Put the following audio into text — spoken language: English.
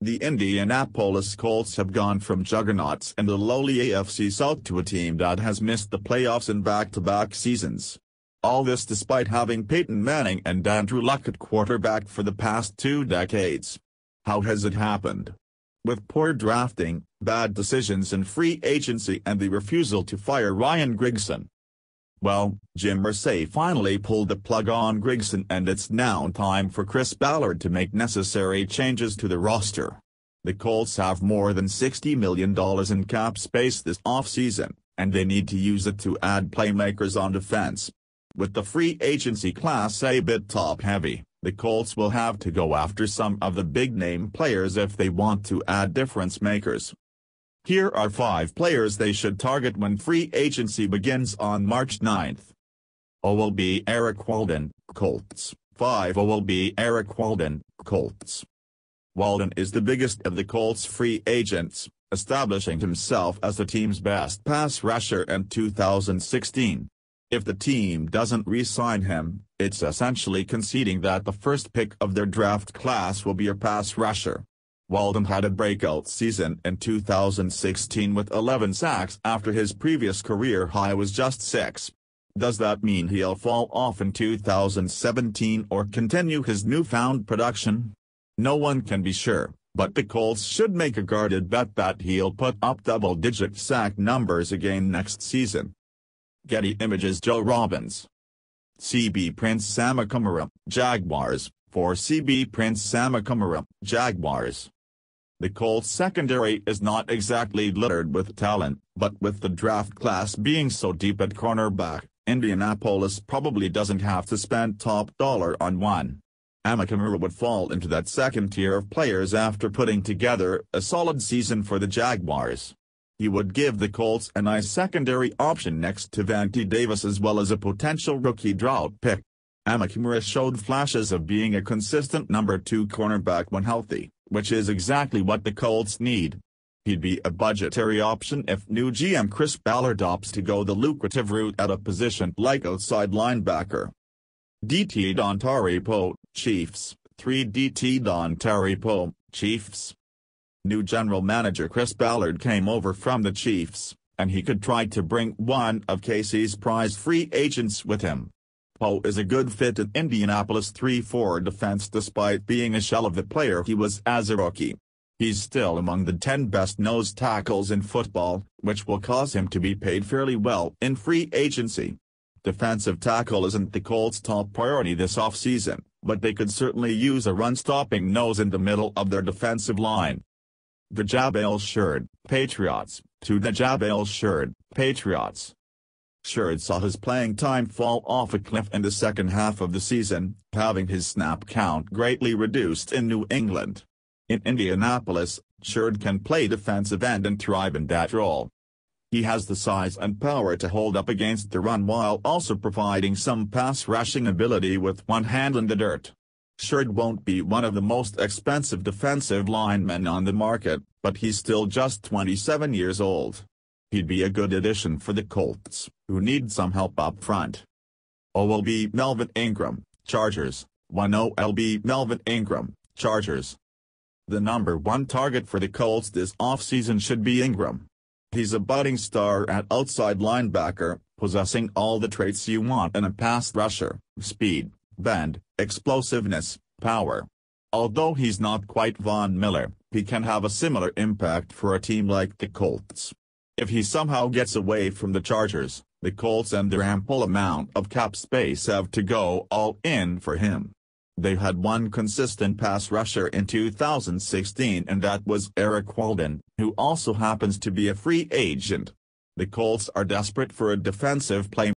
The Indianapolis Colts have gone from juggernauts in the lowly AFC South to a team that has missed the playoffs in back-to-back seasons. All this despite having Peyton Manning and Andrew Luck at quarterback for the past 2 decades. How has it happened? With poor drafting, bad decisions in free agency and the refusal to fire Ryan Grigson. Well, Jim Irsay finally pulled the plug on Grigson, and it's now time for Chris Ballard to make necessary changes to the roster. The Colts have more than $60 million in cap space this offseason, and they need to use it to add playmakers on defense. With the free agency class a bit top-heavy, the Colts will have to go after some of the big-name players if they want to add difference makers. Here are 5 players they should target when free agency begins on March 9. Will be Eric Walden, Colts. 5 will be Eric Walden, Colts. Walden is the biggest of the Colts free agents, establishing himself as the team's best pass rusher in 2016. If the team doesn't re-sign him, it's essentially conceding that the first pick of their draft class will be a pass rusher. Walden had a breakout season in 2016 with 11 sacks after his previous career high was just 6. Does that mean he'll fall off in 2017 or continue his newfound production? No one can be sure, but the Colts should make a guarded bet that he'll put up double-digit sack numbers again next season. Getty Images Joe Robbins. CB Prince Samakamara, Jaguars. For CB Prince Samakamara, Jaguars. The Colts secondary is not exactly littered with talent, but with the draft class being so deep at cornerback, Indianapolis probably doesn't have to spend top dollar on one. Samakamara would fall into that second tier of players after putting together a solid season for the Jaguars. He would give the Colts a nice secondary option next to Vontae Davis as well as a potential rookie drought pick. Samakamara showed flashes of being a consistent number 2 cornerback when healthy, which is exactly what the Colts need. He'd be a budgetary option if new GM Chris Ballard opts to go the lucrative route at a position like outside linebacker. DT Dontari Poe, Chiefs. 3 DT Dontari Poe, Chiefs. New general manager Chris Ballard came over from the Chiefs, and he could try to bring one of KC's prized free agents with him. Poe is a good fit in Indianapolis' 3-4 defense despite being a shell of the player he was as a rookie. He's still among the 10 best nose tackles in football, which will cause him to be paid fairly well in free agency. Defensive tackle isn't the Colts' top priority this offseason, but they could certainly use a run-stopping nose in the middle of their defensive line. The Jabal Shurd, Patriots. To the Jabal Shurd, Patriots. Shurd saw his playing time fall off a cliff in the second half of the season, having his snap count greatly reduced in New England. In Indianapolis, Shurd can play defensive end and thrive in that role. He has the size and power to hold up against the run while also providing some pass rushing ability with one hand in the dirt. Shurd won't be one of the most expensive defensive linemen on the market, but he's still just 27 years old. He'd be a good addition for the Colts, who need some help up front. Will be Melvin Ingram, Chargers. 1 will be Melvin Ingram, Chargers. The number 1 target for the Colts this offseason should be Ingram. He's a budding star at outside linebacker, possessing all the traits you want in a pass rusher: speed, bend, explosiveness, power. Although he's not quite Von Miller, he can have a similar impact for a team like the Colts. If he somehow gets away from the Chargers, the Colts and their ample amount of cap space have to go all in for him. They had one consistent pass rusher in 2016, and that was Eric Walden, who also happens to be a free agent. The Colts are desperate for a defensive playmaker.